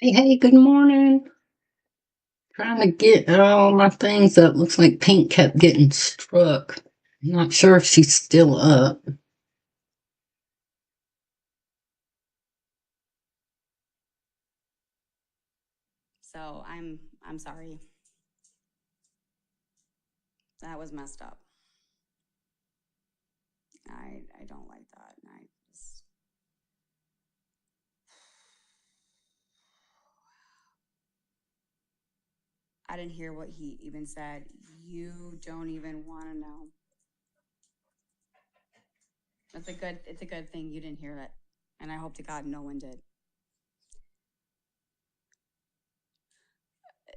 Hey, hey, good morning. Trying to get all my things up. Looks like Pink kept getting struck. Not sure if she's still up. So I'm sorry. That was messed up. I don't like that. And I didn't hear what he even said. You don't even want to know. It's a good thing you didn't hear it. And I hope to God no one did.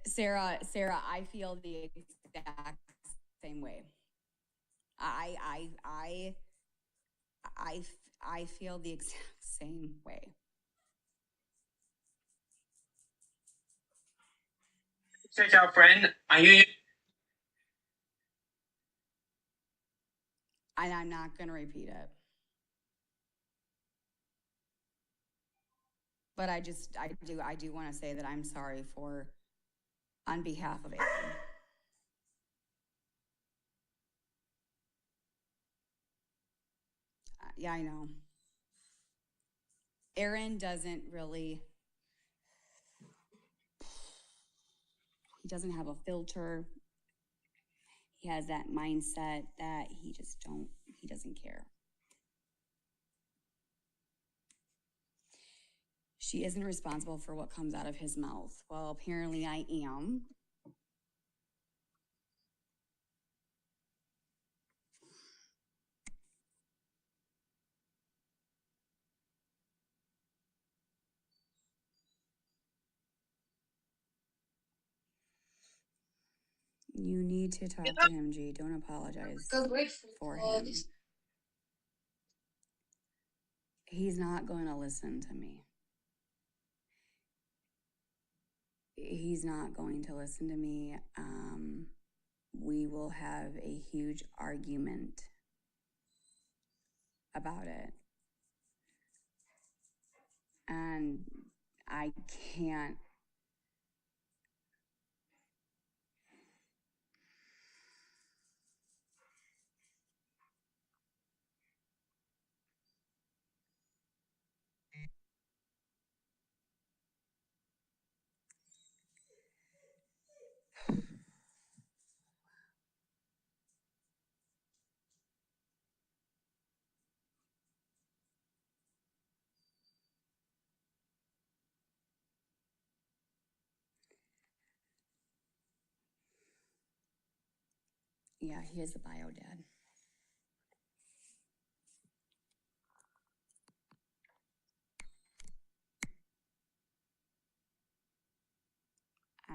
Sarah, I feel the exact same way. I I I I I feel the exact same way. Check out, friend. I hear you. And I'm not gonna repeat it. But I do want to say that I'm sorry for on behalf of Aaron. Yeah, I know. Aaron doesn't really, he doesn't have a filter. He has that mindset that he doesn't care. She isn't responsible for what comes out of his mouth. Well, apparently I am. You need to talk to him, G. Don't apologize for him. He's not going to listen to me. He's not going to listen to me. We will have a huge argument about it. And I can't. Yeah, he is a bio dad.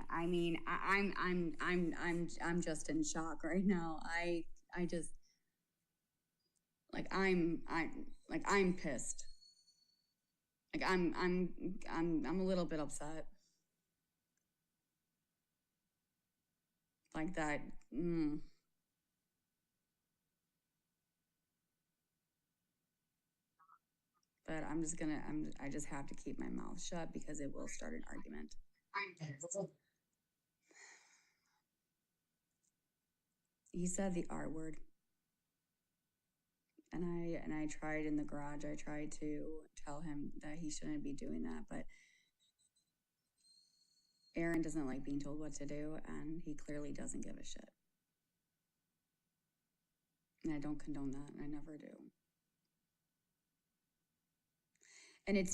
I mean, I'm just in shock right now. I just like I'm pissed. Like I'm a little bit upset. Like that. Mm. But I just have to keep my mouth shut because it will start an argument. He said the R word. And I tried in the garage. I tried to tell him that he shouldn't be doing that, but Aaron doesn't like being told what to do, and he clearly doesn't give a shit. And I don't condone that, and I never do. And it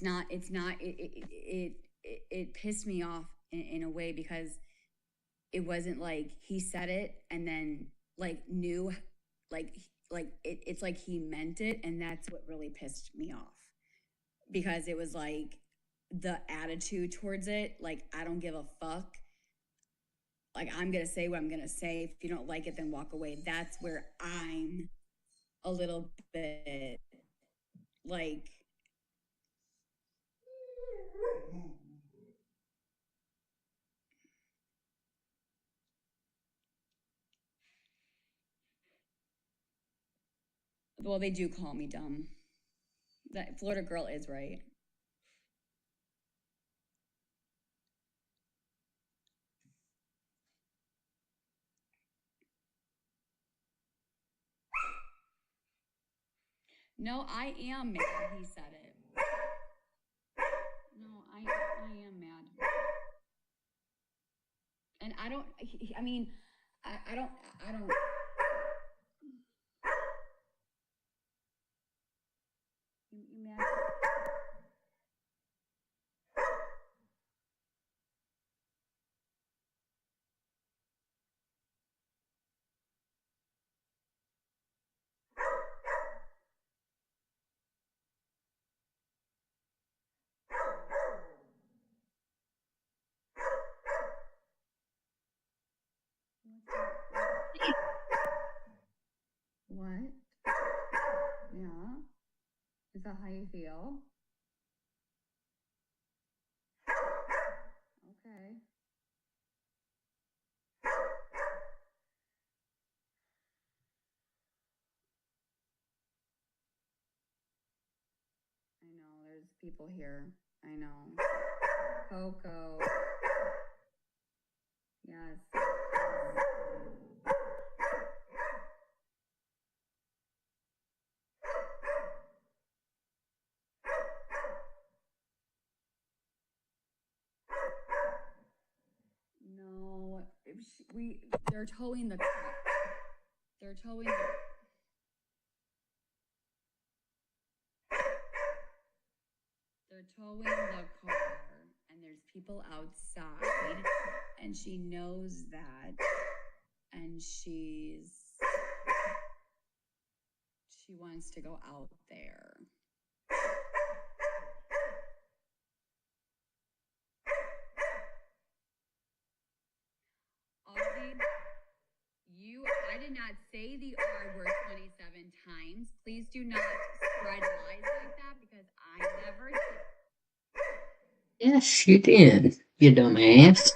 pissed me off in a way because it wasn't like he said it and then like knew like it's like he meant it, and that's what really pissed me off because it was like the attitude towards it, like I don't give a fuck, like I'm gonna say what I'm gonna say. If you don't like it, then walk away. That's where I'm a little bit like, well, they do call me dumb. That Florida girl is right. No, I am mad. He said it. No, I am mad. And I don't. I mean, I don't. You mad? What? Yeah. Is that how you feel? Okay. I know, there's people here. I know. Coco. Yes. No, they're towing the car. They're towing the They're towing the car, and there's people outside, and she knows that, and she wants to go out there. Ozzy, I did not say the R word 27 times. Please do not spread lies like that, because I never did. Yes, you did, you dumbass.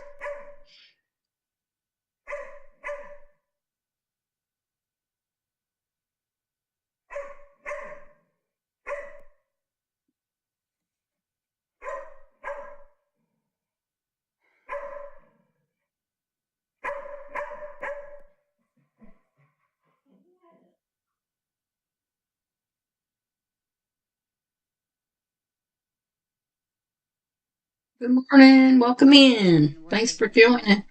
Good morning. Welcome in. Thanks for joining.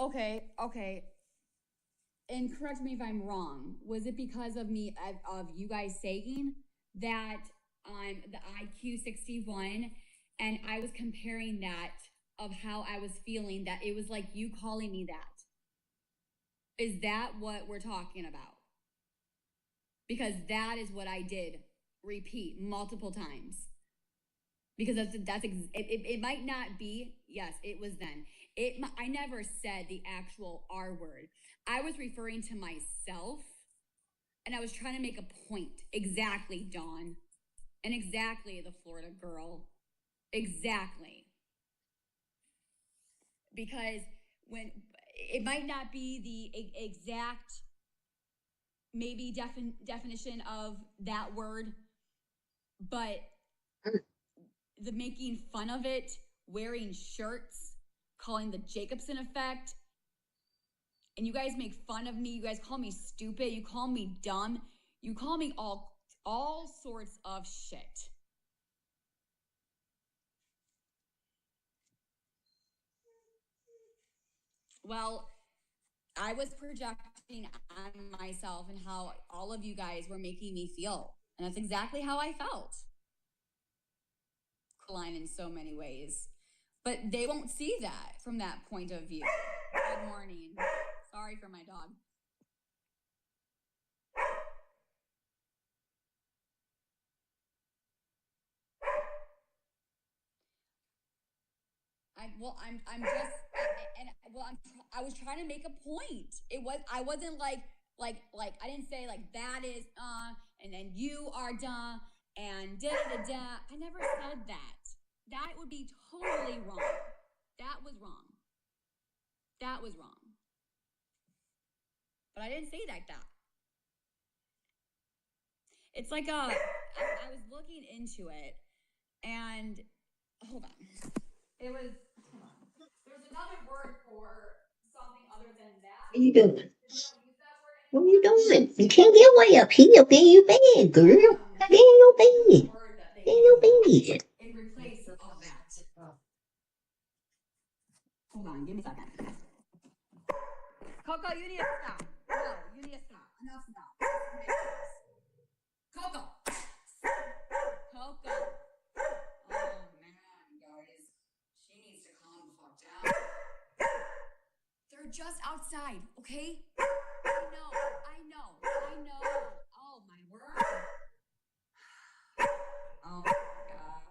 Okay. And correct me if I'm wrong. Was it because of you guys saying that I'm the IQ 61, and I was comparing that of how I was feeling, that it was like you calling me that? Is that what we're talking about? Because that is what I did repeat multiple times. Because it might not be. Yes, it was then. I never said the actual R word. I was referring to myself, and I was trying to make a point. Exactly, Dawn, and exactly the Florida girl. Exactly. Because when it might not be the exact maybe definition of that word, but the making fun of it, wearing shirts, calling the Jacobson effect, and you guys make fun of me. You guys call me stupid. You call me dumb. You call me all sorts of shit. Well, I was projecting on myself and how all of you guys were making me feel. And that's exactly how I felt. Line in so many ways. But they won't see that from that point of view. Good morning. Sorry for my dog. I was trying to make a point. I wasn't like I didn't say like that is and then you are and da da da. I never said that. That would be totally wrong. That was wrong. That was wrong. But I didn't say that. It's like I was looking into it, and hold on. It was, hold on. There's another word for something other than that. What are you doing? We don't use that word What are you anymore. doing? You can't get way up here. Get in your bed, girl. Get in your There's a bed. word that they Get in your use bed. in replace of that. Hold on, give me a second. Coco, you need to stop. No, you need to stop. Enough now. Coco. Coco. Oh man, guys. She needs to calm the fuck down. They're just outside, okay? I know. Oh my word. Oh my god.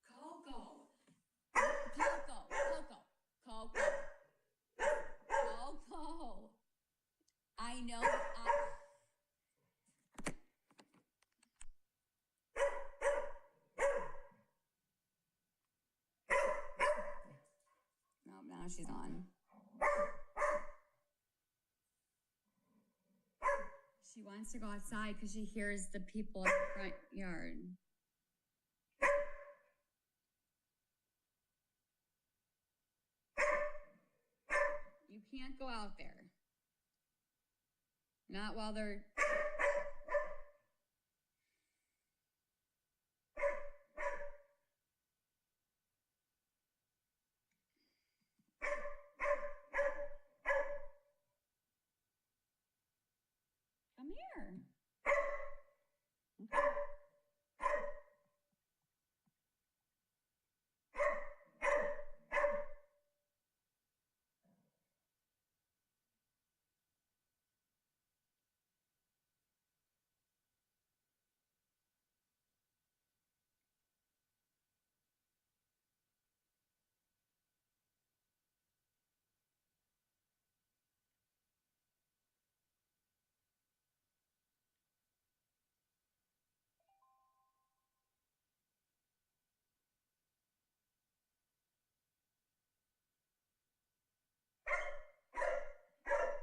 Coco. I know. No, now she's on. She wants to go outside because she hears the people in the front yard. You can't go out there. Not while they're... Come here. Okay.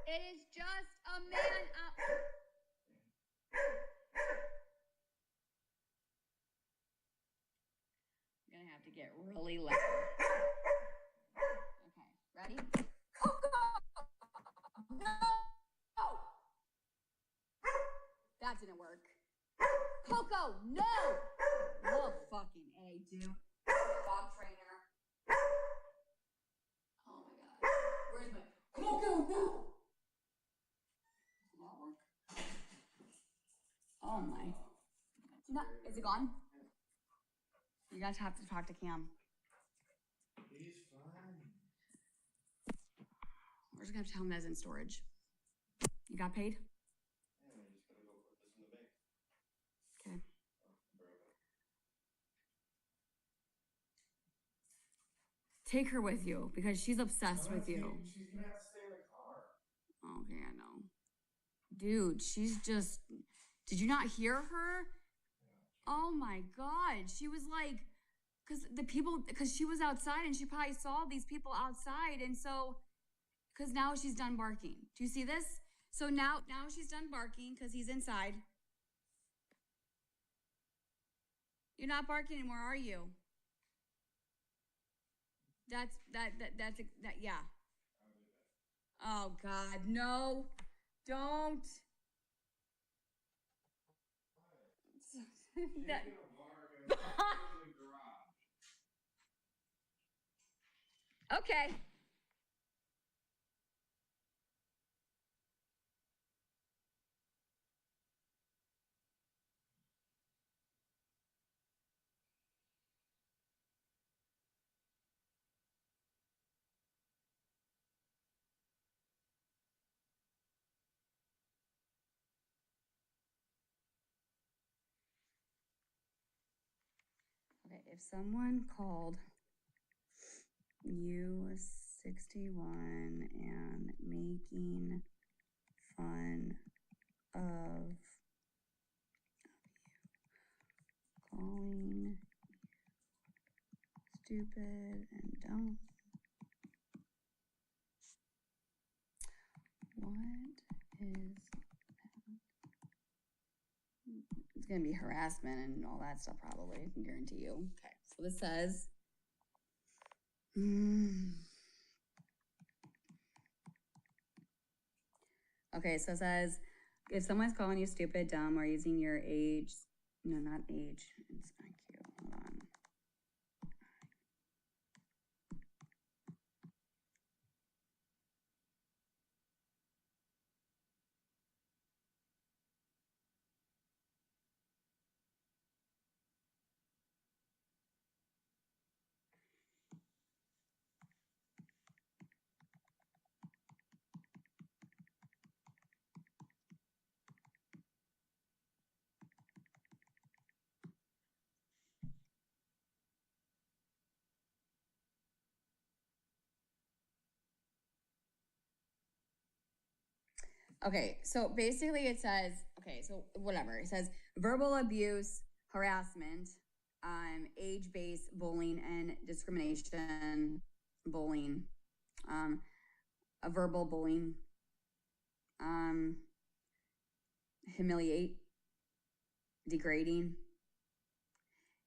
It is just a man up. I'm gonna have to get really loud. Okay, ready? Coco! No! That didn't work. Coco, no! Oh, fucking A, dude. Dog trainer. Oh my god. Where's my... Coco, no! Did that work? Oh my. No, is it gone? You guys have to talk to Cam. He's fine. We're just gonna have to tell him that's in storage. You got paid? Yeah, we just gotta go put this in the bank. Okay. Take her with you because she's obsessed with you. She's gonna have to stay in the car. Okay, I know. Dude, she's just... Did you not hear her? Oh my god. She was like... Because she was outside and she probably saw these people outside, and so... Because now she's done barking. Do you see this? So now she's done barking because he's inside. You're not barking anymore, are you? Yeah. Oh God, no, don't. That- okay. Okay, if someone called you 61 and making fun of calling stupid and dumb, what is going to be harassment and all that stuff, probably. I can guarantee you. Okay. So this says. Okay, so it says if someone's calling you stupid, dumb, or using your age. No, not age. It's IQ. Hold on. Okay, so basically it says, okay, so whatever. It says verbal abuse, harassment, age-based bullying and discrimination, bullying, a verbal bullying, humiliate, degrading,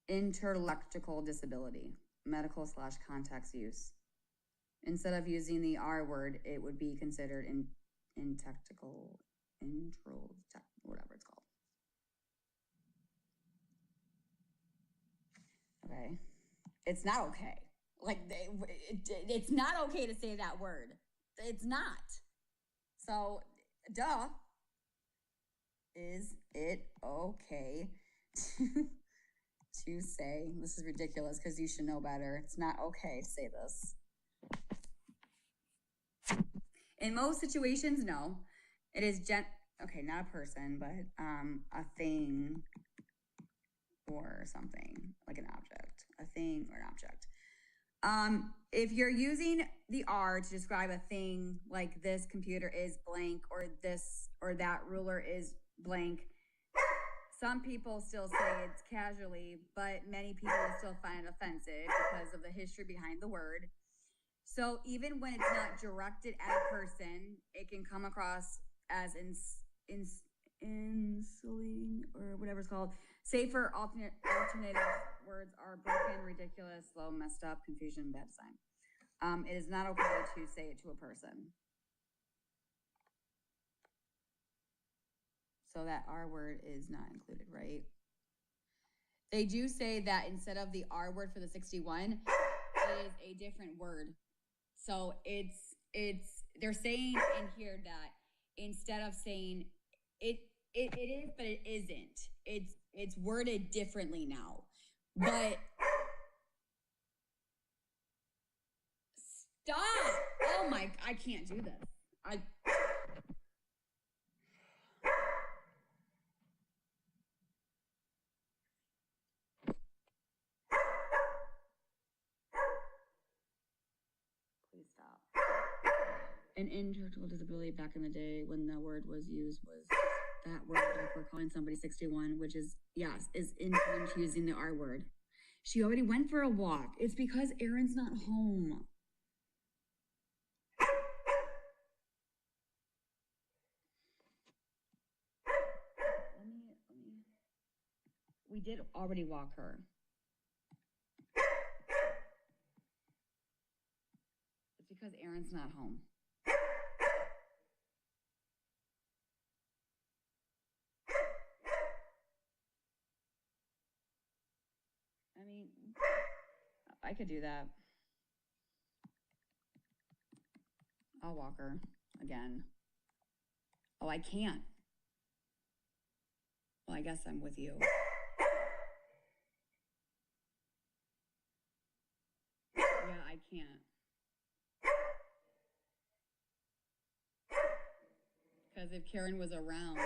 intellectual disability, medical / context use. Instead of using the R word, it would be considered whatever it's called. Okay. It's not okay. Like, it's not okay to say that word. It's not. So, duh. Is it okay to say, this is ridiculous because you should know better. It's not okay to say this. In most situations, no. It is okay, not a person, but a thing or something, like an object. A thing or an object. If you're using the R to describe a thing, like this computer is blank, or this or that ruler is blank, some people still say it's casually, but many people still find it offensive because of the history behind the word. So even when it's not directed at a person, it can come across as insulting or whatever it's called. Safer alternative words are broken, ridiculous, slow, messed up, confusion, bad design. It is not okay to say it to a person. So that R word is not included, right? They do say that instead of the R word for the 61, it is a different word. So they're saying in here that instead of saying it is, but it isn't. It's worded differently now. But stop! Oh my, I can't do this. Please stop. An intellectual disability back in the day when the word was used was that word, like we're calling somebody 61, which is, yes, is influence using the R word. She already went for a walk. It's because Aaron's not home. We did already walk her. It's because Aaron's not home. I mean, I could do that. I'll walk her again. Oh, I can't. Well, I guess I'm with you. Yeah, I can't. Because if Karen was around.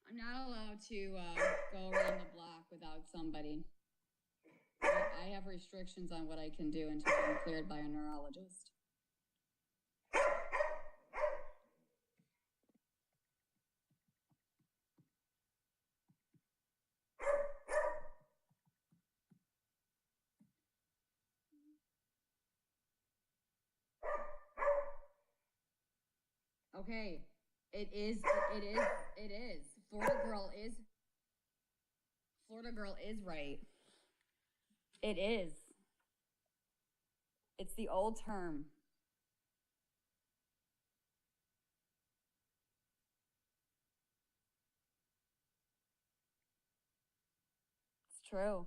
I'm not allowed to go around the block without somebody. I have restrictions on what I can do until I'm cleared by a neurologist. Okay. It is. Florida girl is right. It is. It's the old term. It's true.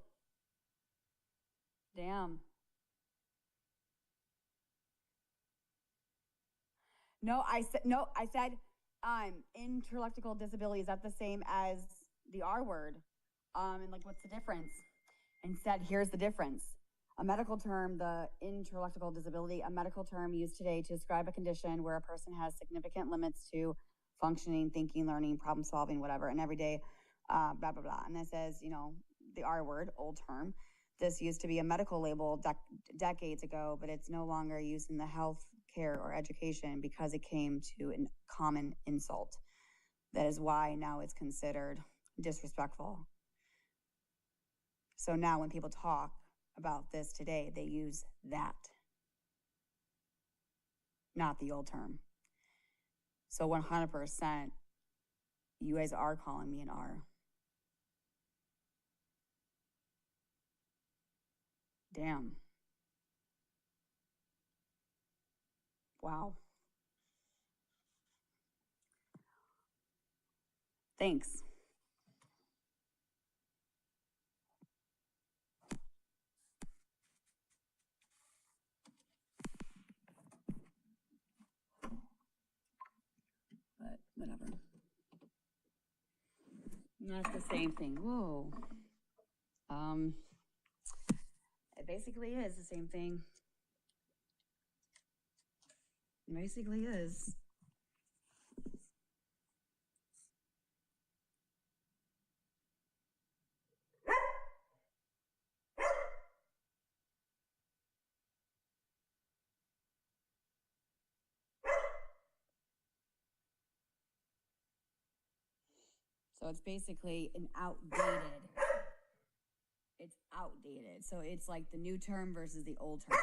Damn. No, I said intellectual disability. Is that the same as the R word? And like what's the difference? Instead, here's the difference. A medical term, the intellectual disability, a medical term used today to describe a condition where a person has significant limits to functioning, thinking, learning, problem solving, whatever, and everyday blah, blah, blah. And that says, the R word, old term. This used to be a medical label decades ago, but it's no longer used in the health care or education because it came to a common insult. That is why now it's considered disrespectful. So now when people talk about this today, they use that, not the old term. So 100%, you guys are calling me an R. Damn. Wow. Thanks. But whatever. Not the same thing. Whoa. It basically is the same thing. It basically is. So it's basically it's outdated. So it's like the new term versus the old term.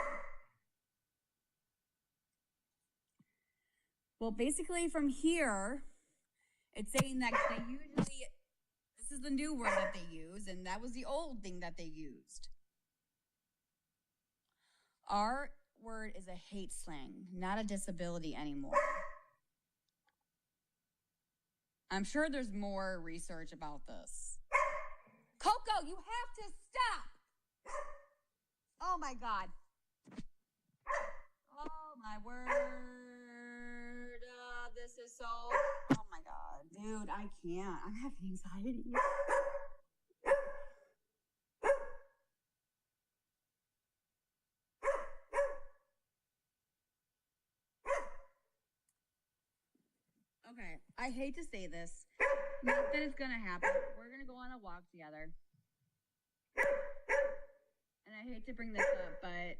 Well, basically from here, it's saying that they usually, this is the new word that they use, and that was the old thing that they used. Our word is a hate slang, not a disability anymore. I'm sure there's more research about this. Coco, you have to stop. Oh my God. Oh my word. This is so, oh my God. Dude, I can't. I'm having anxiety. Okay, I hate to say this. Not that it's gonna happen. We're gonna go on a walk together. And I hate to bring this up, but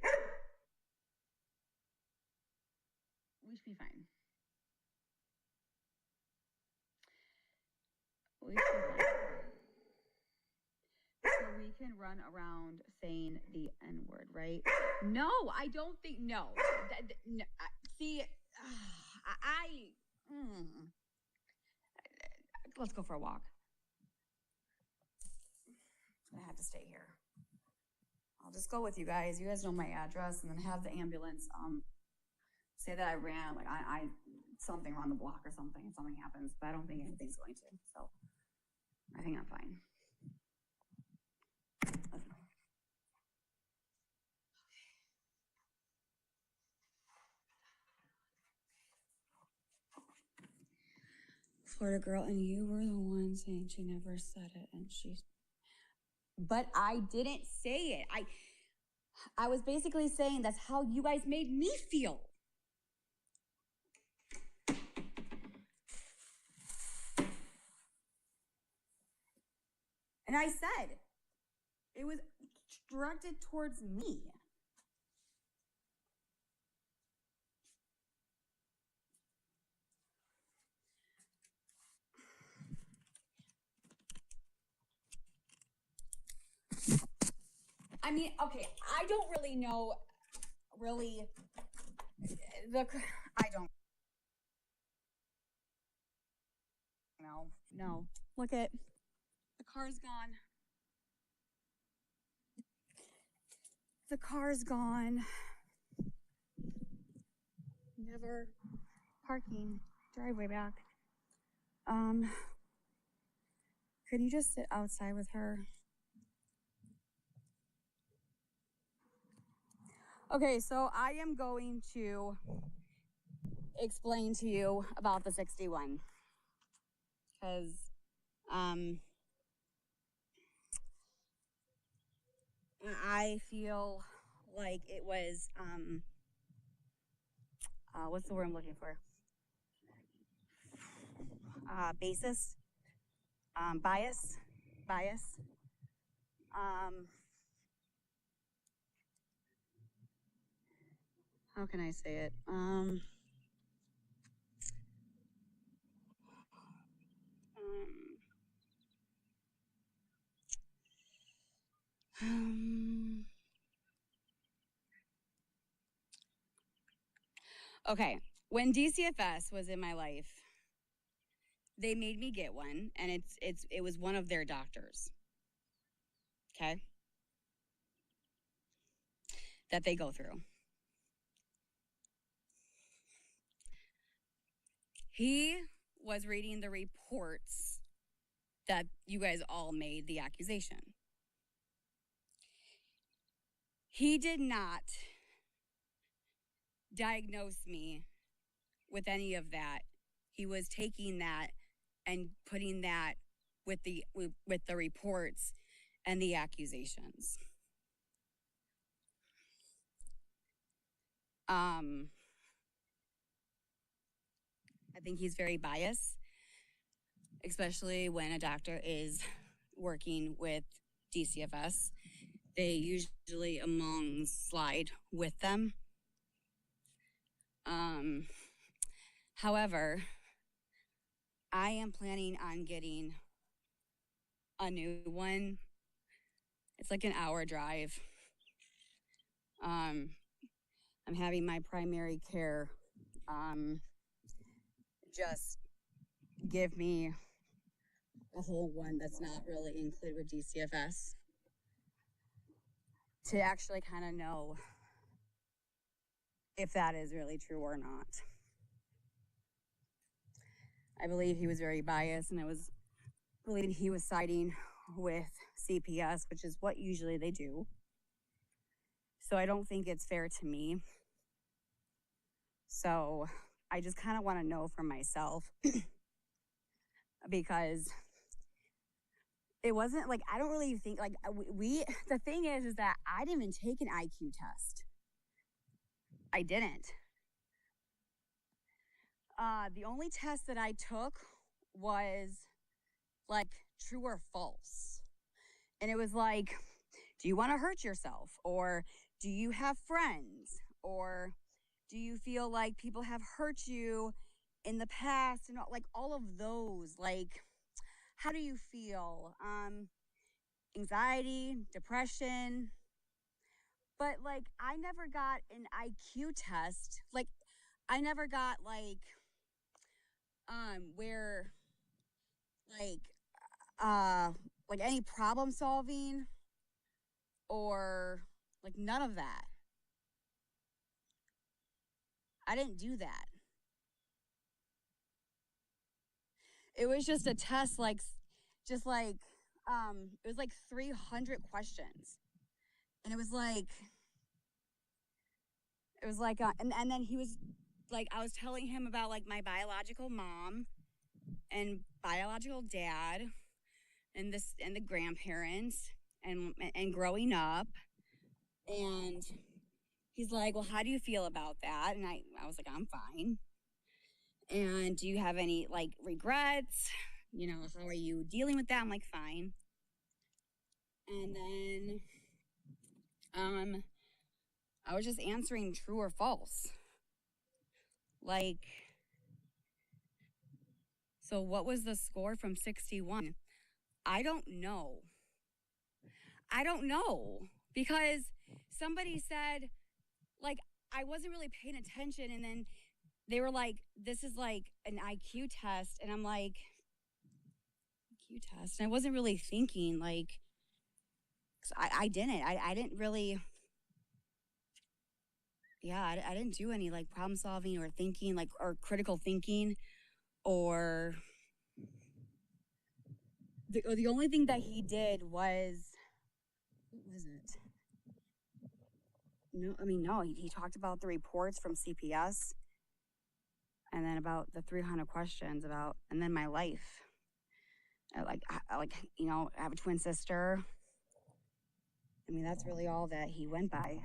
we should be fine. We should be fine. So we can run around saying the N word, right? No, I don't think, no. No, see, let's go for a walk. I have to stay here. I'll just go with you guys. You guys know my address, and then have the ambulance say that I ran, like I something around the block or something, if something happens, but I don't think anything's going to. So I think I'm fine. Florida girl, and you were the one saying she never said it, and but I didn't say it. I was basically saying that's how you guys made me feel. And I said it was directed towards me. I mean, okay, I don't really know, I don't. no. Look at, the car's gone. The car's gone. Never parking driveway back. Could you just sit outside with her? Okay, so I am going to explain to you about the 61. Because I feel like it was what's the word I'm looking for? Bias. How can I say it? Okay, when DCFS was in my life, they made me get one, and it was one of their doctors. Okay, that they go through. He was reading the reports that you guys all made the accusation. He did not diagnose me with any of that. He was taking that and putting that with the reports and the accusations. I think he's very biased, especially when a doctor is working with DCFS. They usually slide with them. However, I am planning on getting a new one. It's like an hour drive. I'm having my primary care just give me a whole one that's not really included with DCFS to actually kind of know if that is really true or not. I believe he was very biased, and I was believing he was siding with CPS, which is what usually they do. So I don't think it's fair to me. So I just kind of want to know for myself because it wasn't like, I don't really think like the thing is that I didn't even take an IQ test. I didn't. The only test that I took was like true or false. And it was like, do you want to hurt yourself? Or do you have friends? Or do you feel like people have hurt you in the past? And like all of those, like, how do you feel? Anxiety, depression. But like, I never got an IQ test. Like, I never got where like any problem solving or like none of that. I didn't do that. It was just a test, it was like 300 questions. And it was like, and then he was like, I was telling him about like my biological mom and biological dad and the grandparents and growing up. And he's like, well, how do you feel about that? And I was like, I'm fine. And do you have any like regrets? You know, how are you dealing with that? I'm like, fine. And then I was just answering true or false. Like, so what was the score from 61? I don't know. Because somebody said, like, I wasn't really paying attention. And then they were like, this is like an IQ test. And I'm like, IQ test. And I wasn't really thinking like, 'cause I didn't really, yeah, I didn't do any like problem solving or thinking like, or critical thinking or the only thing that he did was, what was it? No, I mean, no, he talked about the reports from CPS and then about the 300 questions about, and then my life. You know, I have a twin sister. I mean, that's really all that he went by.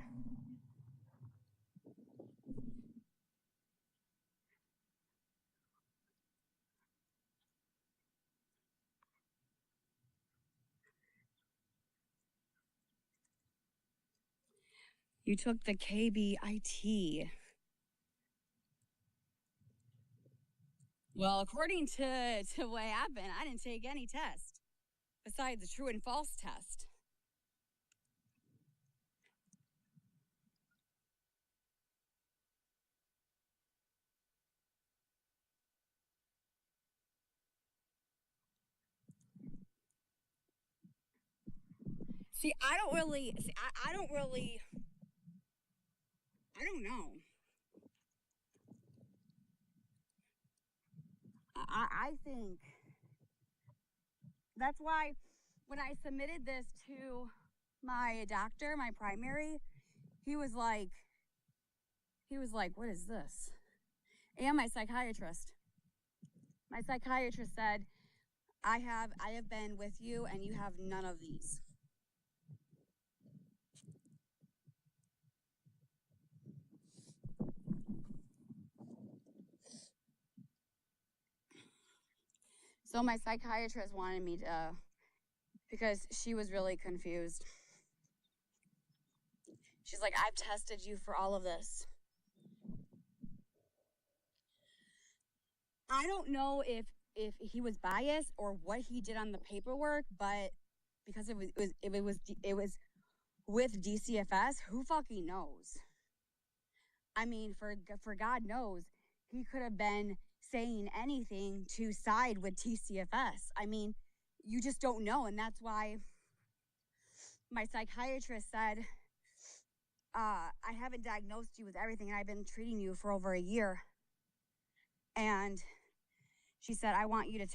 You took the KBIT. Well, according to what happened, I didn't take any test besides the true and false test. See, I don't know. I think that's why when I submitted this to my doctor, my primary, he was like, what is this? And my psychiatrist. My psychiatrist said, I have been with you and you have none of these. So my psychiatrist wanted me to, because she was really confused. She's like, I've tested you for all of this. I don't know if he was biased or what he did on the paperwork, but because it was with DCFS, who fucking knows? I mean, for God knows, he could have been saying anything to side with TCFS. I mean, you just don't know, and that's why my psychiatrist said, I haven't diagnosed you with everything, and I've been treating you for over a year. And she said, I want you to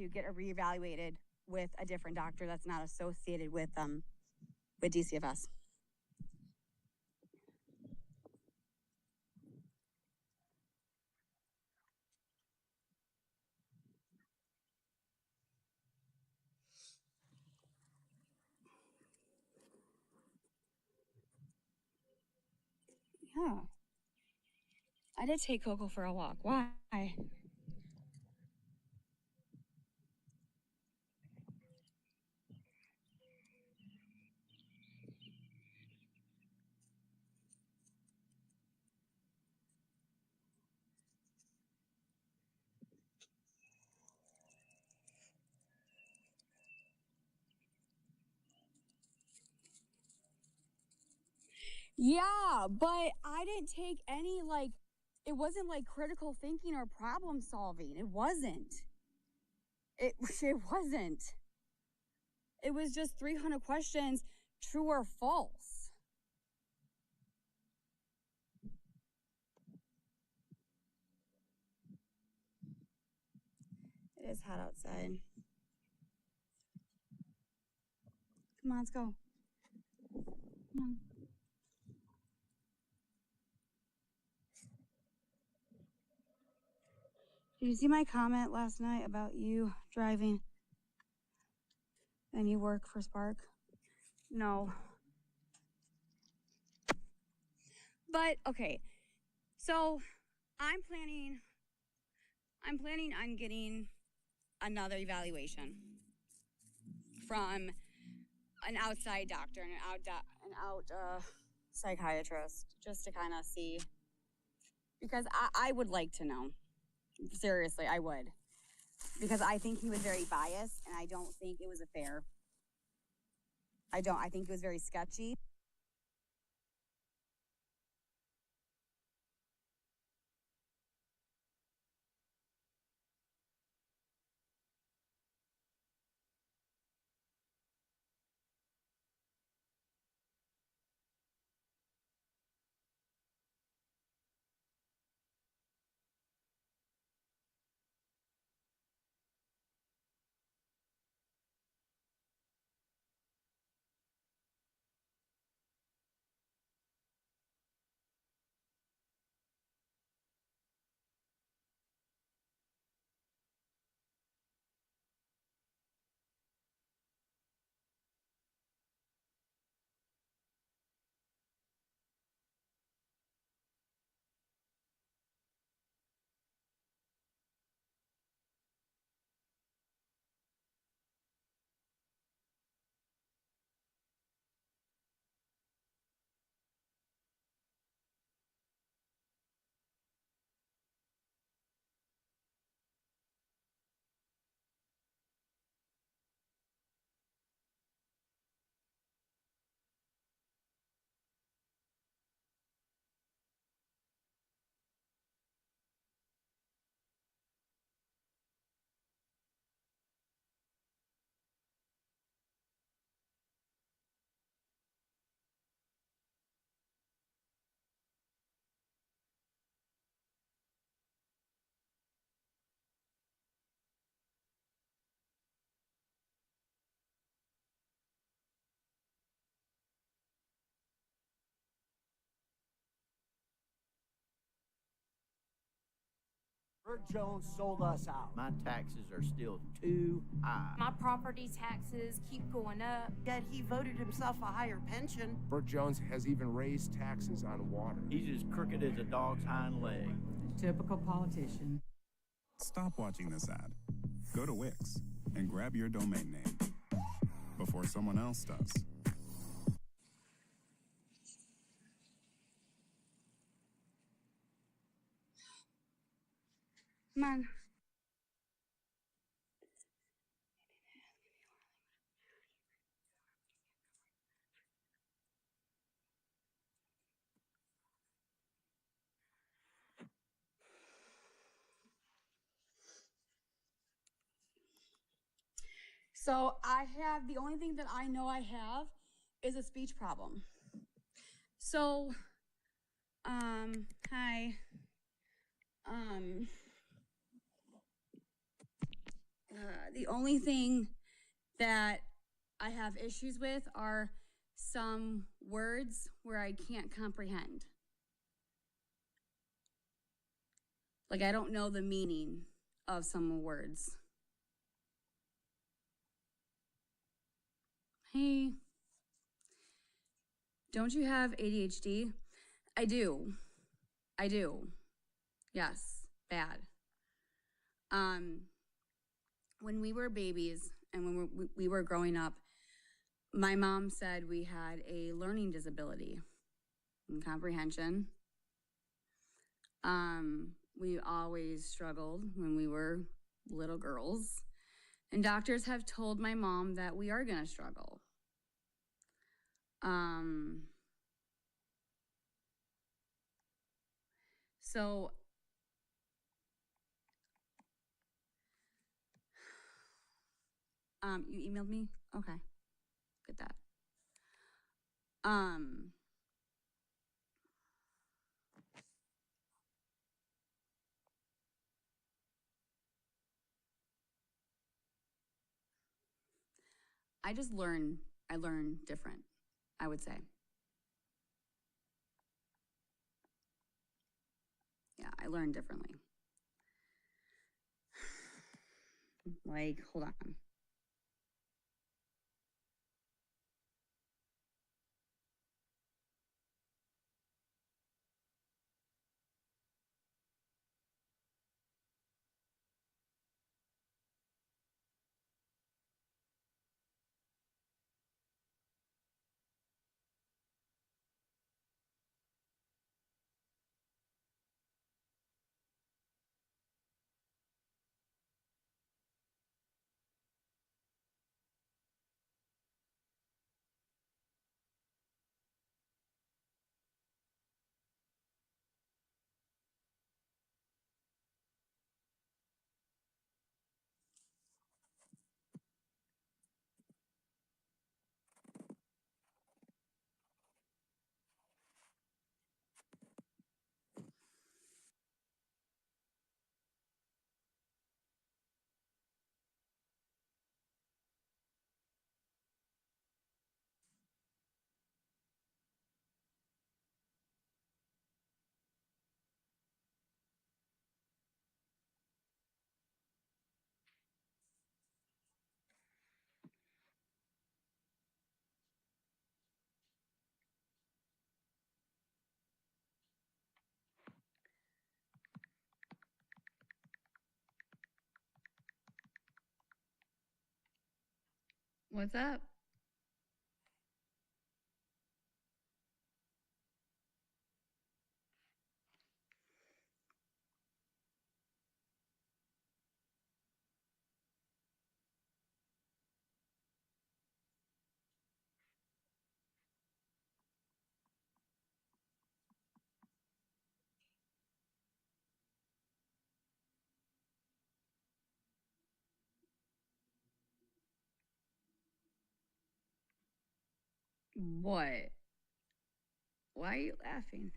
get reevaluated with a different doctor that's not associated with DCFS. Yeah. I did take Coco for a walk. Why? Yeah, but I didn't take any, like, it wasn't like critical thinking or problem solving. It wasn't. It wasn't. It was just 300 questions, true or false. It is hot outside. Come on, let's go. Come on. Did you see my comment last night about you driving and you work for Spark? No. But okay, so I'm planning on getting another evaluation from an outside doctor and an out psychiatrist, just to kind of see, because I would like to know. Seriously, I would, because I think he was very biased and I don't think it was fair. I think it was very sketchy. Bert Jones sold us out. My taxes are still too high. My property taxes keep going up. Yet he voted himself a higher pension. Bert Jones has even raised taxes on water. He's as crooked as a dog's hind leg. Typical politician. Stop watching this ad. Go to Wix and grab your domain name before someone else does. Come on. So the only thing that I know I have is a speech problem. So, hi. The only thing that I have issues with are some words where I can't comprehend. Like, I don't know the meaning of some words. Hey, don't you have ADHD? I do. Yes, bad. When we were babies and when we were growing up, my mom said we had a learning disability in comprehension. We always struggled when we were little girls, and doctors have told my mom that we are gonna struggle. So you emailed me? Okay, get that. I learn different, I would say. Yeah, I learn differently. Like, hold on. What's up? What? Why are you laughing?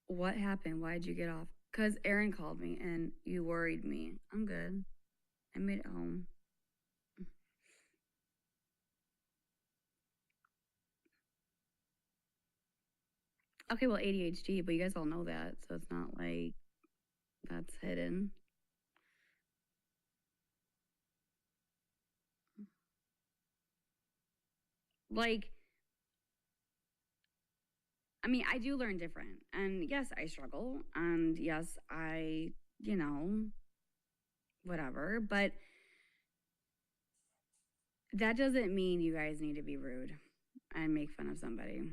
What happened? Why'd you get off? Because Aaron called me and you worried me. I'm good. I made it home. Okay, well, ADHD, but you guys all know that, so it's not like that's hidden. Like, I mean, I do learn different. And yes, I struggle. And yes, I, whatever. But that doesn't mean you guys need to be rude and make fun of somebody.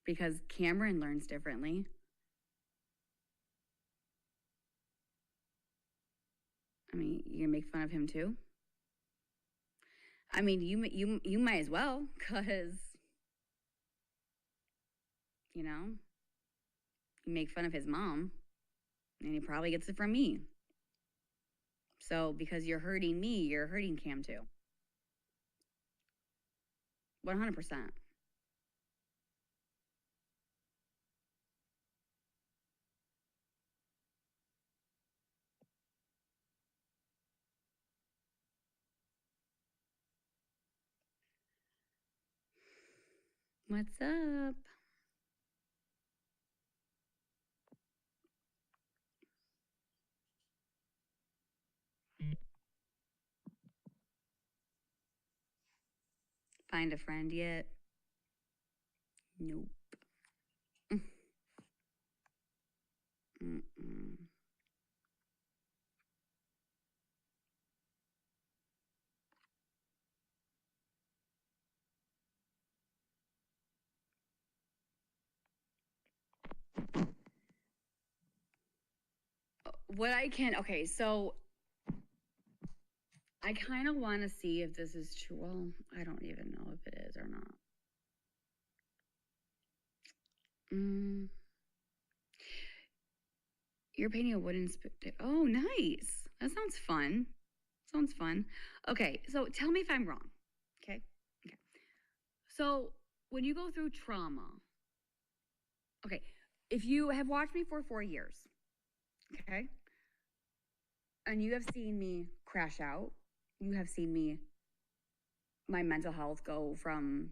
Because Cameron learns differently. I mean, you can make fun of him too. I mean, you might as well, because you make fun of his mom, and he probably gets it from me. So because you're hurting me, you're hurting Cam too. 100%. What's up? Find a friend yet? Nope. Mm-mm. What I can, okay, so I kind of want to see if this is true. Well, I don't even know if it is or not. You're painting a wooden spoon. Oh, nice. That sounds fun. Sounds fun. Okay, so tell me if I'm wrong. Okay. Okay. So when you go through trauma, okay, if you have watched me for 4 years, okay, and you have seen me crash out, you have seen me, my mental health go from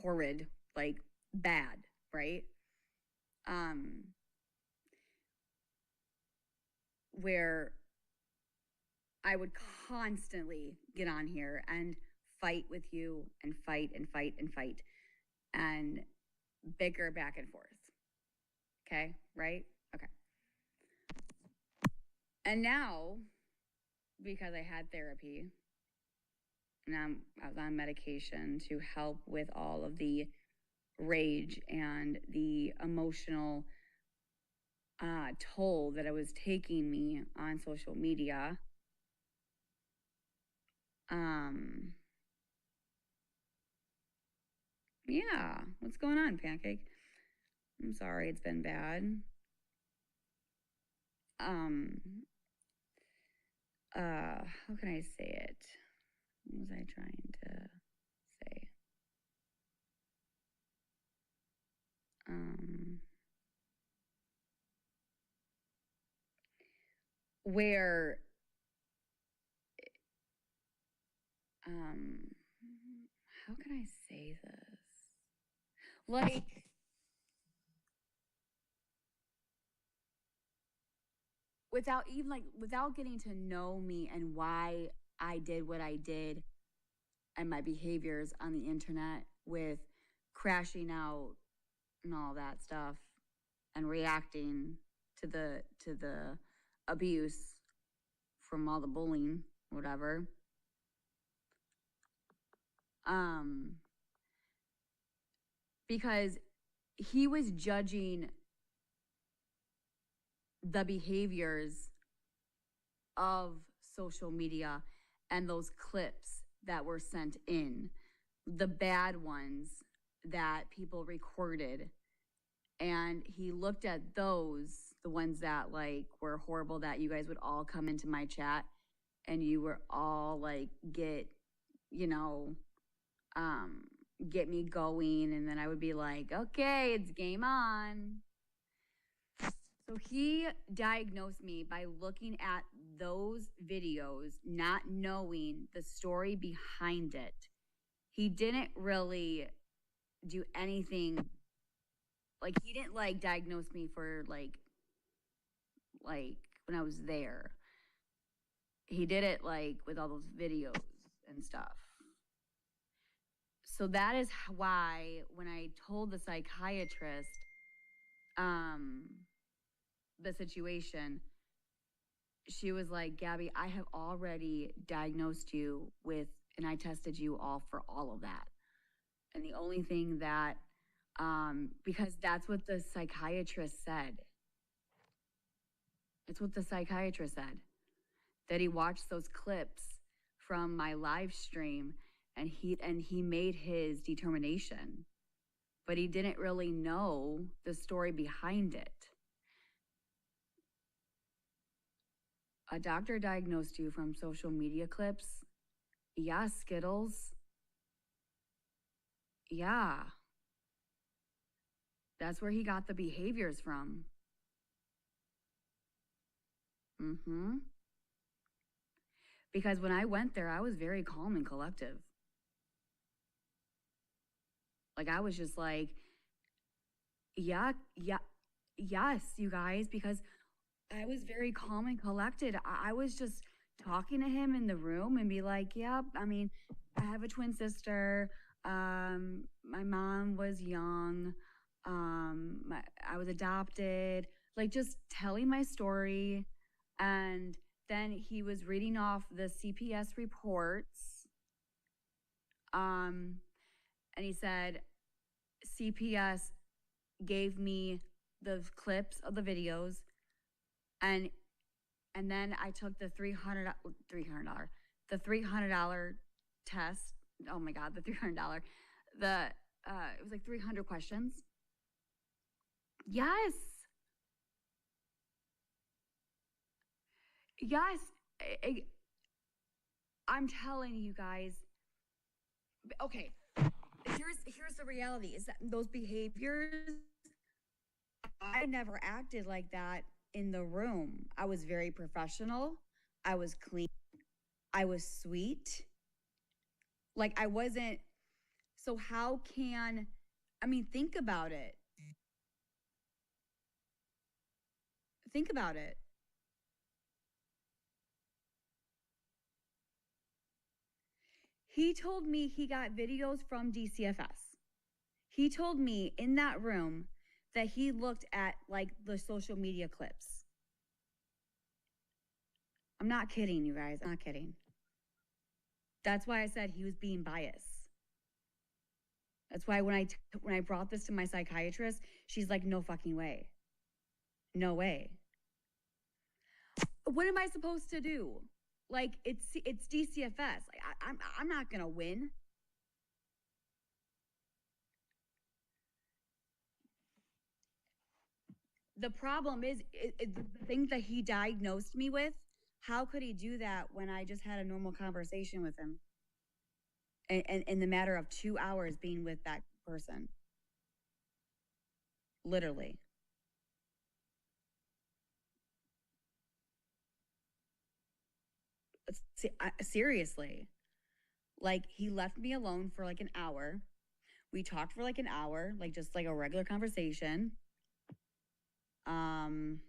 horrid, like bad, right? Where I would constantly get on here and fight with you and fight and fight and fight and bicker back and forth. Okay, right? Okay. And now, because I had therapy and I was on medication to help with all of the rage and the emotional toll that it was taking me on social media. Yeah, what's going on, Pancake? I'm sorry, it's been bad. How can I say it? What was I trying to say? Where how can I say this? Like, without getting to know me and why I did what I did and my behaviors on the internet with crashing out and all that stuff and reacting to the abuse from all the bullying, whatever. Because he was judging the behaviors of social media and those clips that were sent in, the bad ones that people recorded. And he looked at those, the ones that like were horrible, that you guys would all come into my chat and you were all like, get me going. And then I would be like, okay, it's game on. So he diagnosed me by looking at those videos, not knowing the story behind it. He didn't really do anything. Like, he didn't like diagnose me for like when I was there. He did it like with all those videos and stuff. So that is why when I told the psychiatrist the situation, she was like, Gabby, I have already diagnosed you with, and I tested you all for all of that. And the only thing that, because that's what the psychiatrist said. It's what the psychiatrist said. That he watched those clips from my live stream and he made his determination. But he didn't really know the story behind it. A doctor diagnosed you from social media clips? Yeah, Skittles. Yeah. That's where he got the behaviors from. Mm-hmm. Because when I went there, I was very calm and collective. Like, I was just like, yes, you guys, because I was very calm and collected. I was just talking to him in the room and be like, yep, I mean, I have a twin sister. My mom was young. I was adopted. Like, just telling my story. And then he was reading off the CPS reports. And he said, CPS gave me the clips of the videos, and then I took the $300 test. Oh my God, the $300. It was like 300 questions. Yes. Yes. I'm telling you guys. Okay. Here's the reality is that those behaviors, I never acted like that in the room. I was very professional. I was clean. I was sweet. Like, I wasn't. So how can, I mean, think about it. Think about it. He told me he got videos from DCFS. He told me in that room that he looked at like the social media clips. I'm not kidding, you guys. I'm not kidding. That's why I said he was being biased. That's why when I brought this to my psychiatrist, she's like, no fucking way. No way. What am I supposed to do? Like, it's DCFS. Like, I'm not gonna win. The problem is the things that he diagnosed me with. How could he do that when I just had a normal conversation with him? And in the matter of 2 hours being with that person. Literally. Seriously. Like, he left me alone for like an hour. We talked for like an hour, like just like a regular conversation. And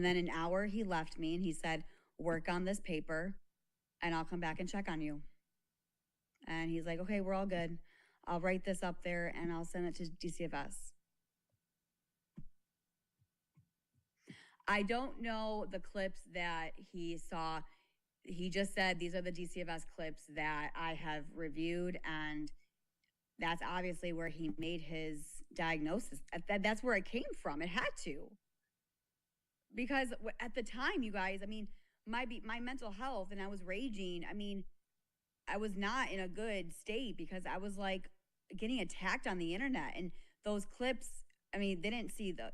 then an hour he left me and he said, work on this paper and I'll come back and check on you. And he's like, okay, we're all good. I'll write this up there and I'll send it to DCFS. I don't know the clips that he saw. He just said, these are the DCFS clips that I have reviewed, and that's obviously where he made his diagnosis. That's where it came from. It had to. Because at the time, you guys, I mean, my mental health, and I was raging. I mean, I was not in a good state because I was like getting attacked on the internet. And those clips, I mean, they didn't see the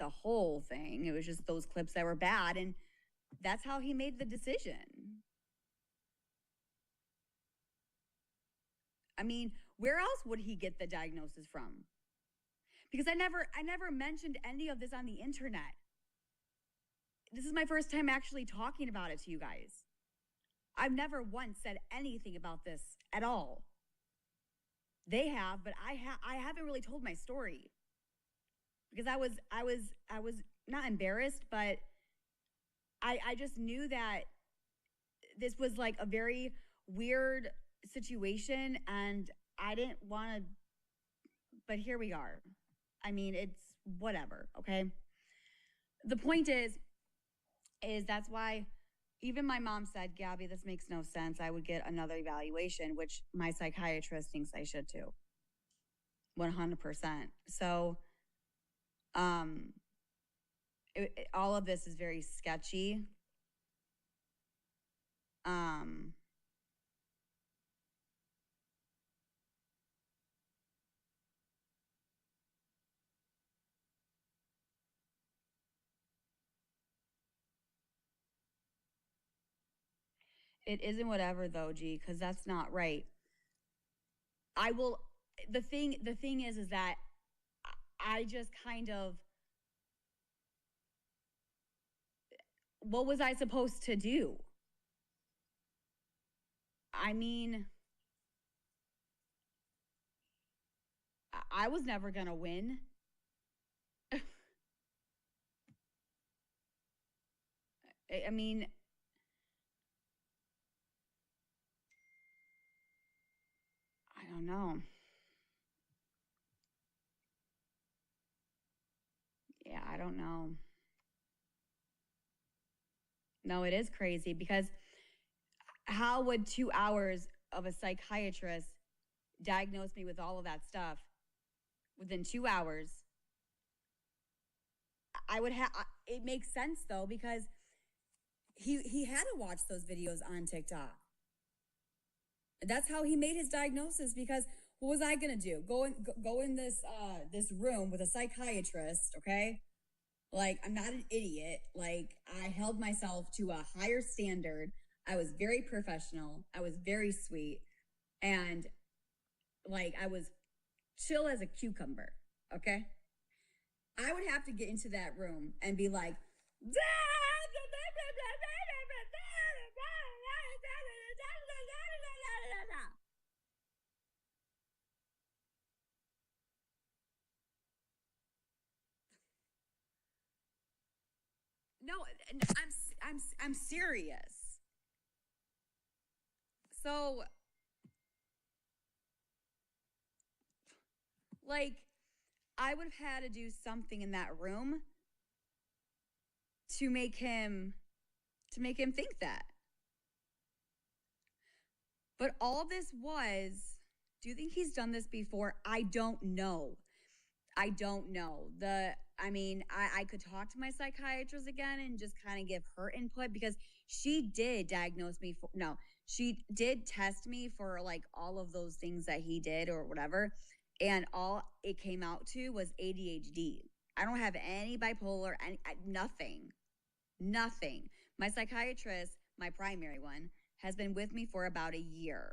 whole thing. It was just those clips that were bad. And that's how he made the decision. I mean, where else would he get the diagnosis from? Because I never mentioned any of this on the internet. This is my first time actually talking about it to you guys. I've never once said anything about this at all. They have, but I haven't really told my story because I was not embarrassed, but I just knew that this was like a very weird situation and I didn't want to, but here we are. I mean, it's whatever, okay? The point is that's why even my mom said, Gabby, this makes no sense. I would get another evaluation, which my psychiatrist thinks I should too. 100%. So, all of this is very sketchy. It isn't whatever though, G, because that's not right. I will. The thing is that I just kind of. What was I supposed to do? I mean, I was never gonna win. I mean, I don't know. Yeah, I don't know. No, it is crazy because how would 2 hours of a psychiatrist diagnose me with all of that stuff within 2 hours? I would have. It makes sense though because he had to watch those videos on TikTok. That's how he made his diagnosis. Because what was I gonna do? Go in this room with a psychiatrist? Okay, like I'm not an idiot. Like I held myself to a higher standard. I was very professional. I was very sweet, and like I was chill as a cucumber. Okay, I would have to get into that room and be like. No, I'm serious. So, like, I would have had to do something in that room to make him think that. But all this was, do you think he's done this before? I don't know. I don't know. I mean, I could talk to my psychiatrist again and just kind of give her input because she did diagnose me for, no, she did test me for like all of those things that he did or whatever. And all it came out to was ADHD. I don't have any bipolar, nothing. Nothing. My psychiatrist, my primary one, has been with me for about a year.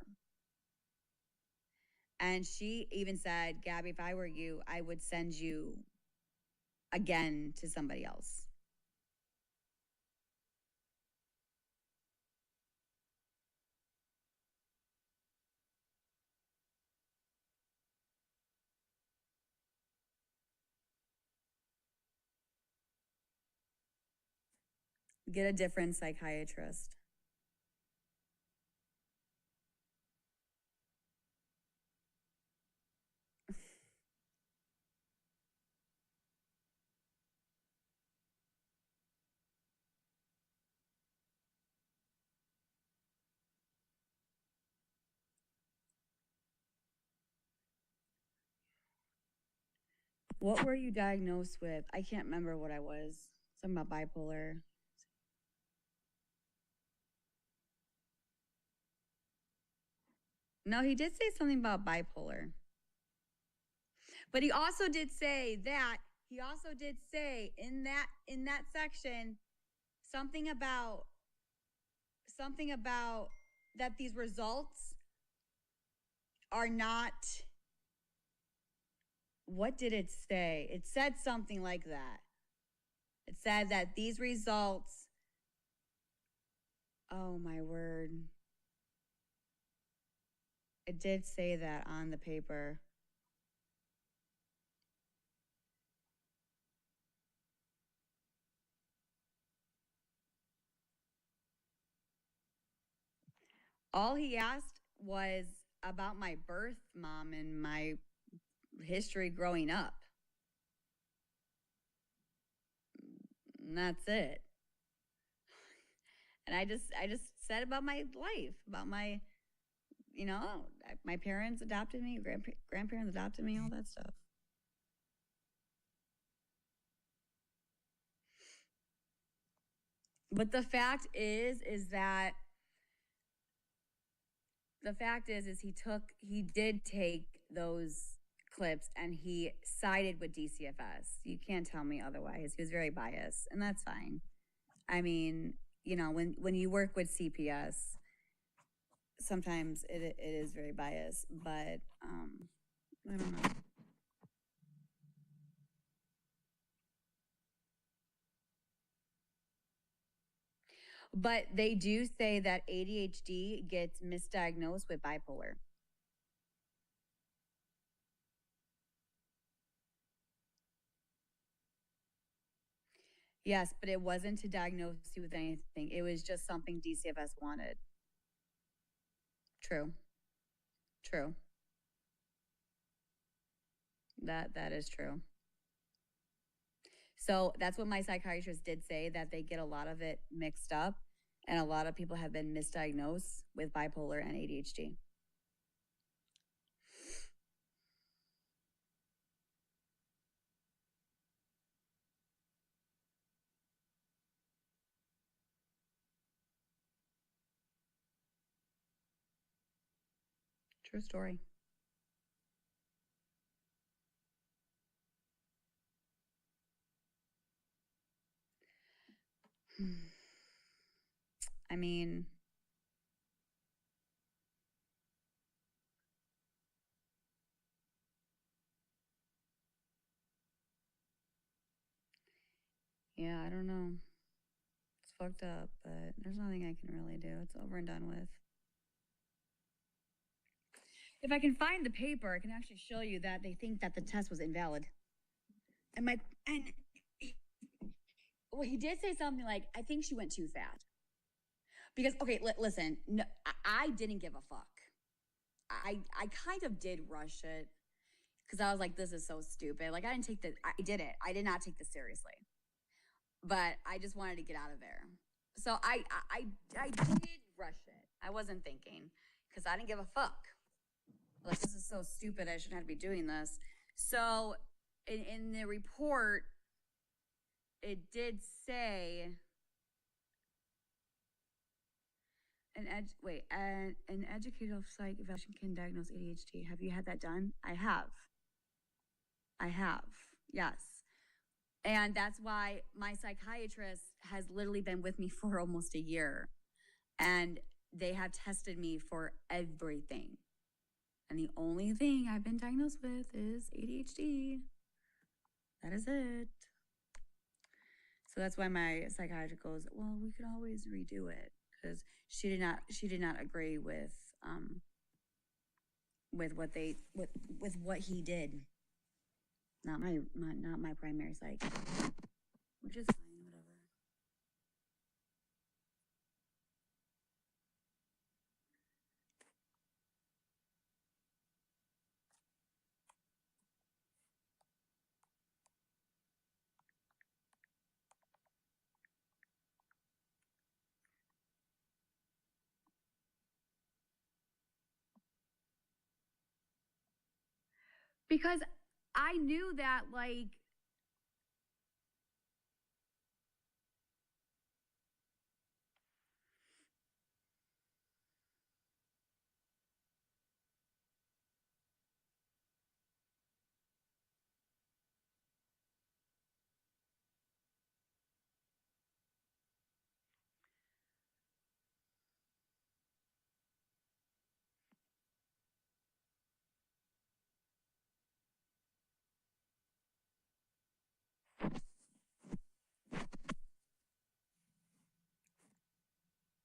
And she even said, Gabby, if I were you, I would send you again to somebody else. Get a different psychiatrist. What were you diagnosed with? I can't remember what I was. Something about bipolar. No, he did say something about bipolar. But he also did say in that section something about that these results are not. What did it say? It said something like that. It said that these results, oh my word. It did say that on the paper. All he asked was about my birth, Mom, and my history growing up. And that's it. And I just said about my life, about my, my parents adopted me, grandparents adopted me, all that stuff. But the fact is that he did take those clips and he sided with DCFS. You can't tell me otherwise. He was very biased, and that's fine. I mean, when you work with CPS, sometimes it is very biased, but I don't know. But they do say that ADHD gets misdiagnosed with bipolar. Yes, but it wasn't to diagnose you with anything. It was just something DCFS wanted. True. That is true. So that's what my psychiatrist did say, that they get a lot of it mixed up, and a lot of people have been misdiagnosed with bipolar and ADHD. True story. I mean, yeah, I don't know. It's fucked up, but there's nothing I can really do. It's over and done with. If I can find the paper, I can actually show you that they think that the test was invalid. Well, he did say something like, I think she went too fast. Because, okay, listen, no, I didn't give a fuck. I kind of did rush it because I was like, this is so stupid. Like, I did it. I did not take this seriously. But I just wanted to get out of there. So I did rush it. I wasn't thinking because I didn't give a fuck. Like, this is so stupid. I shouldn't have to be doing this. So in the report, it did say an educational psych evaluation can diagnose ADHD. Have you had that done? I have. Yes. And that's why my psychiatrist has literally been with me for almost a year. And they have tested me for everything. And the only thing I've been diagnosed with is ADHD. That is it. So that's why my psychiatrist goes, well, we could always redo it, because she did not agree with what he did. Not my primary psych, which is fine, whatever. Because I knew that, like,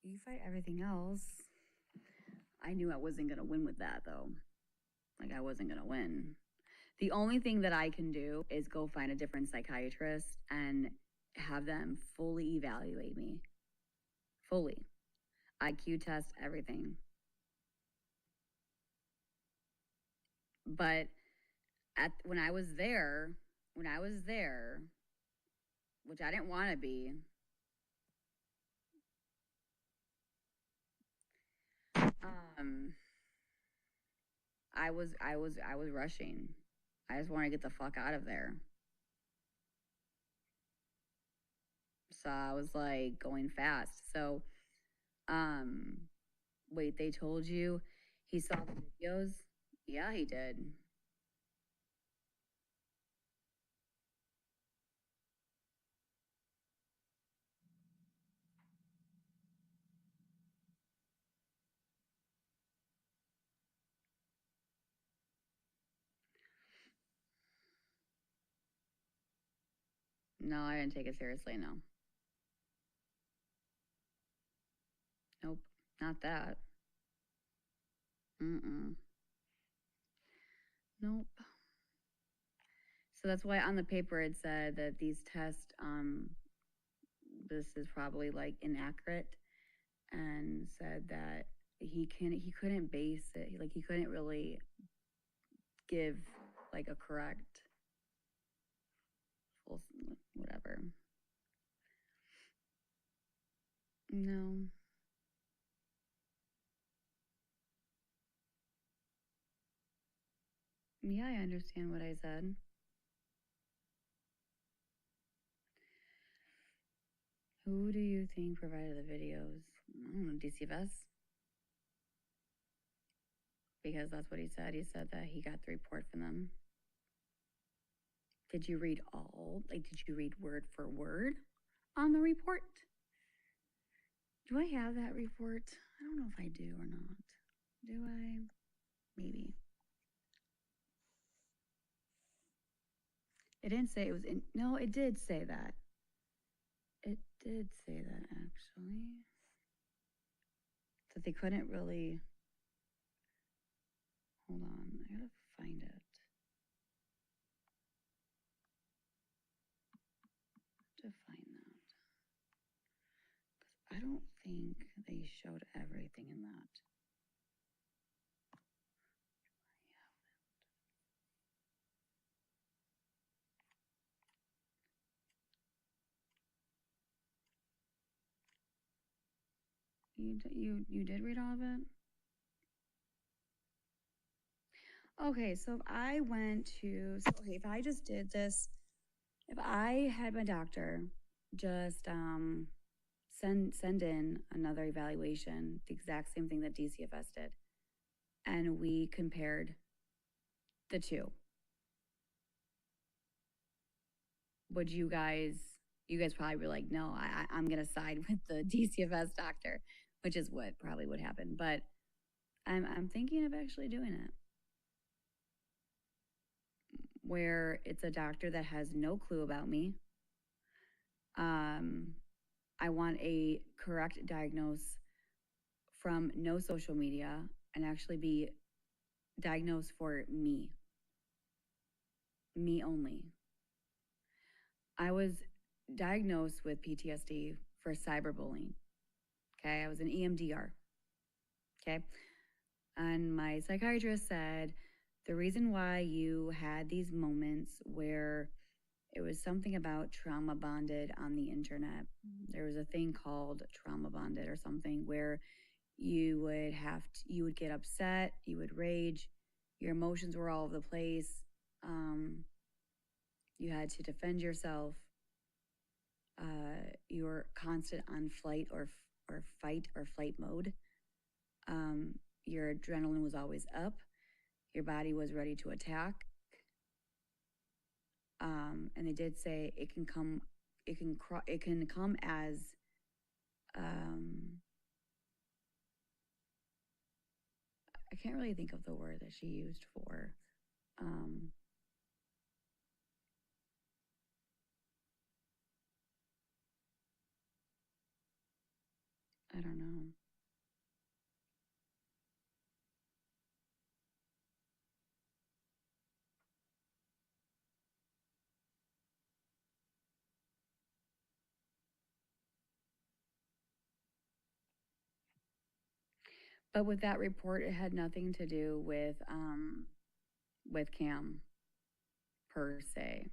you fight everything else. I knew I wasn't going to win with that, though. Like, I wasn't going to win. The only thing that I can do is go find a different psychiatrist and have them fully evaluate me. Fully. IQ test, everything. But when I was there, which I didn't want to be, I was rushing. I just wanted to get the fuck out of there. So I was like going fast. So, wait, they told you he saw the videos? Yeah, he did. No, I didn't take it seriously, no. Nope, not that. Nope. So that's why on the paper it said that these tests, this is probably like inaccurate, and said that he couldn't base it, like he couldn't really give like a correct full whatever. No. Yeah, I understand what I said. Who do you think provided the videos? I don't know, DCFS? Because that's what he said. He said that he got the report from them. Did you read did you read word for word on the report? Do I have that report? I don't know if I do or not. Do I? Maybe. It didn't say it was in. No, it did say that. It did say that actually. That they couldn't really. Hold on, I gotta find it. To find that. Because I don't think they showed everything in that. You did read all of it? Okay, so if I went to, so okay, if I just did this, if I had my doctor just send in another evaluation, the exact same thing that DCFS did, and we compared the two, would you guys probably be like, no, I'm gonna side with the DCFS doctor, which is what probably would happen. But I'm thinking of actually doing it, where it's a doctor that has no clue about me. I want a correct diagnose from no social media and actually be diagnosed for me only. I was diagnosed with PTSD for cyberbullying. Okay, I was an EMDR. Okay, and my psychiatrist said the reason why you had these moments where it was something about trauma bonded on the internet. There was a thing called trauma bonded or something where you would get upset, you would rage, your emotions were all over the place. You had to defend yourself. You were constant on flight or fight or flight mode. Your adrenaline was always up. Your body was ready to attack. And they did say it can come as I can't really think of the word that she used for I don't know. But with that report, it had nothing to do with Cam per se.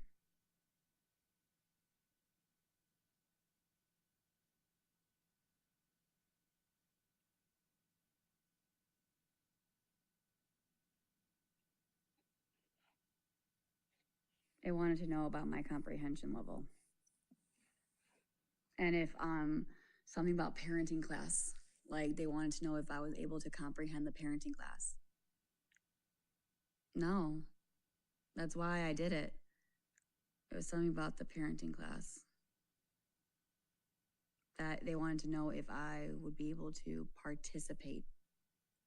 It wanted to know about my comprehension level. And if something about parenting class, like they wanted to know if I was able to comprehend the parenting class. No, that's why I did it. It was something about the parenting class that they wanted to know if I would be able to participate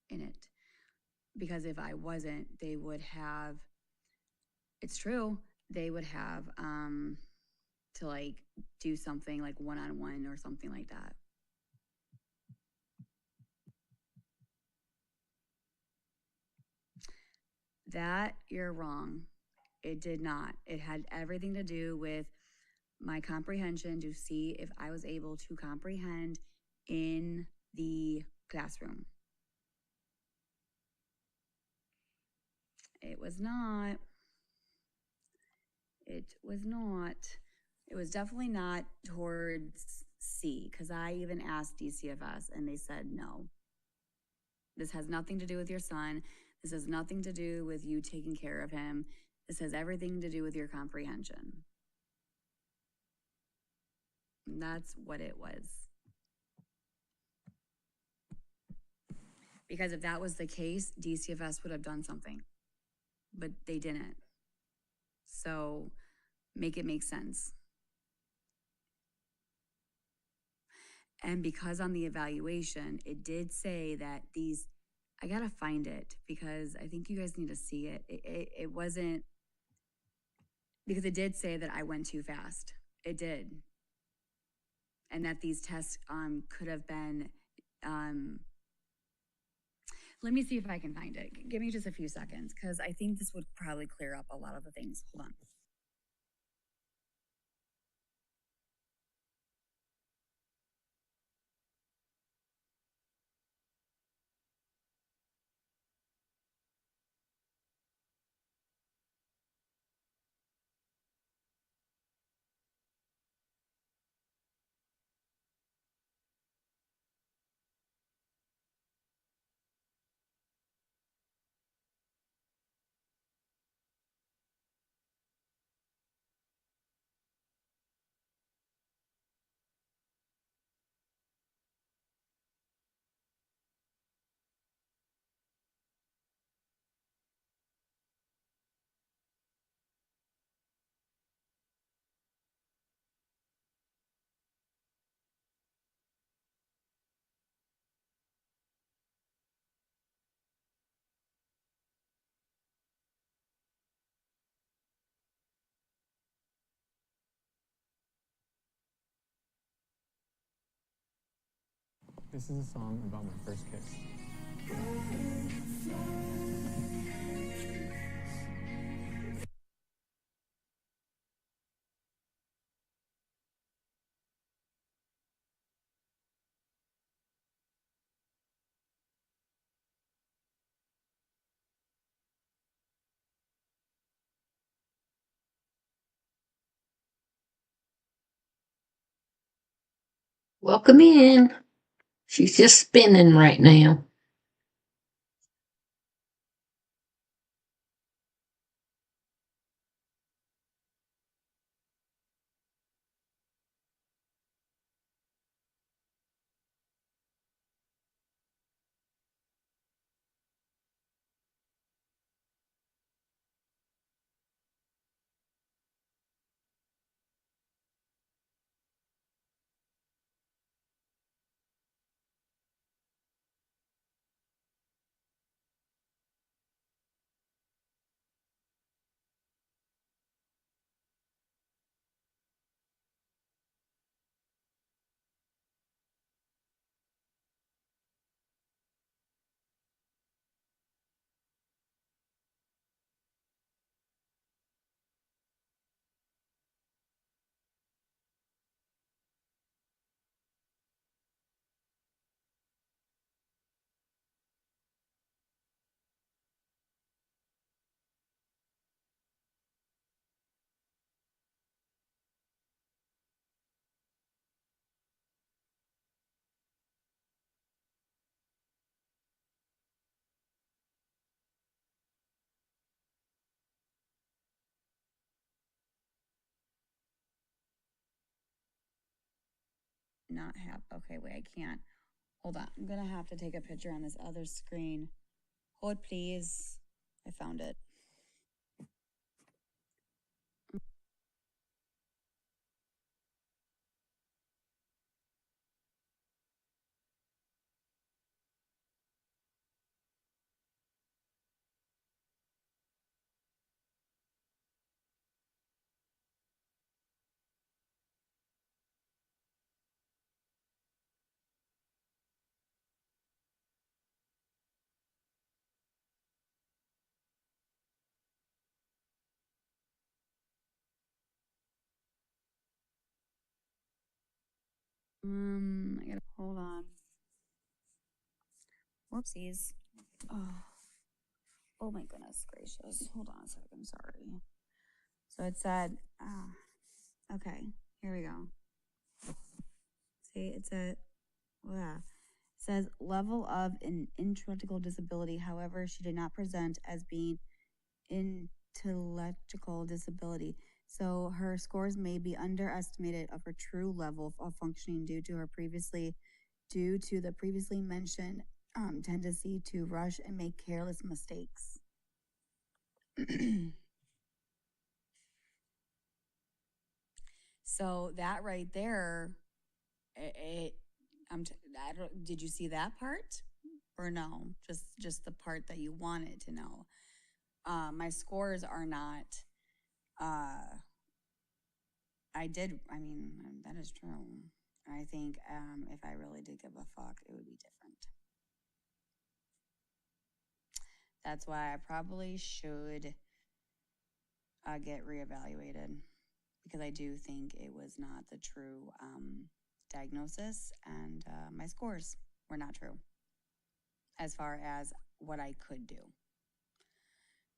in it. Because if I wasn't, they would have, it's true, they would have to like do something like one-on-one or something like that. That you're wrong. It did not. It had everything to do with my comprehension to see if I was able to comprehend in the classroom. It was not. It was not. It was definitely not towards C, because I even asked DCFS and they said no. This has nothing to do with your son. This has nothing to do with you taking care of him. This has everything to do with your comprehension. And that's what it was. Because if that was the case, DCFS would have done something, but they didn't. So make it make sense. And because on the evaluation, it did say that these, I gotta find it because I think you guys need to see it. It wasn't, because it did say that I went too fast. It did. And that these tests could have been, let me see if I can find it. Give me just a few seconds because I think this would probably clear up a lot of the things. Hold on. This is a song about my first kiss. Welcome in. She's just spinning right now. not have, okay, wait, I can't. Hold on, I'm gonna have to take a picture on this other screen. Hold, please. I found it. I gotta hold on. Whoopsies. Oh my goodness gracious. Hold on a second. I'm sorry. So it said, okay, here we go. See, it said, yeah. It says level of an intellectual disability. However, she did not present as being intellectual disability. So her scores may be underestimated of her true level of functioning due to the previously mentioned tendency to rush and make careless mistakes. So that right there, did you see that part or no? Just the part that you wanted to know. My scores are not. I mean, that is true. I think if I really did give a fuck, it would be different. That's why I probably should get reevaluated, because I do think it was not the true diagnosis, and my scores were not true as far as what I could do.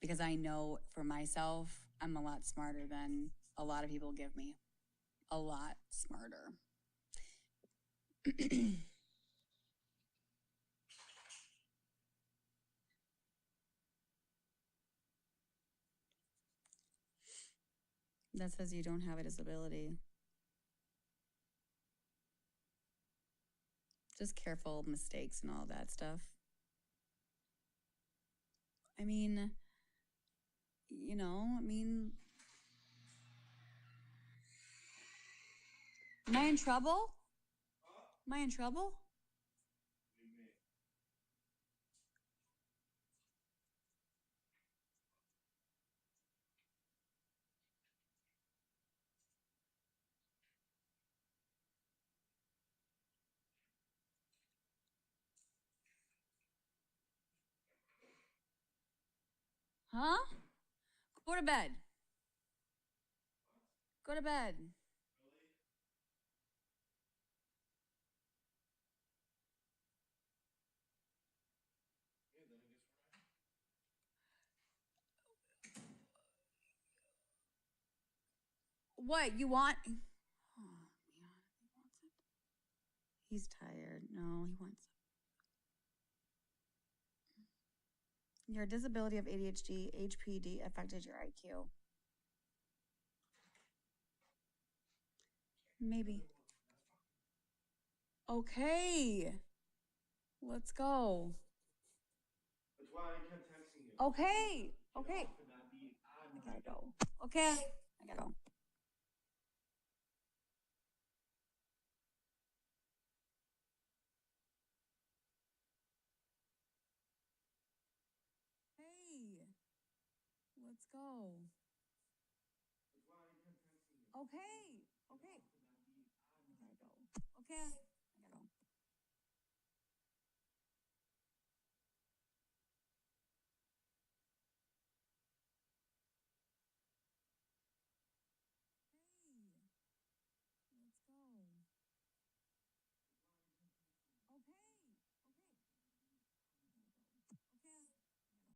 Because I know for myself, I'm a lot smarter than a lot of people give me. A lot smarter. That says you don't have a disability. Just careful mistakes and all that stuff. I mean, am I in trouble? Am I in trouble? Huh? Go to bed. Go to bed. What you want? Oh man, he wants it. He's tired. No, he wants it. Your disability of ADHD, HPD affected your IQ. Maybe. Okay. Let's go. That's why I kept texting you. Okay. Get Okay. off and not be on I gotta go. Okay. I gotta go. Hey. Let's go. That's why I kept texting you. Okay. Okay. I gotta go. Okay.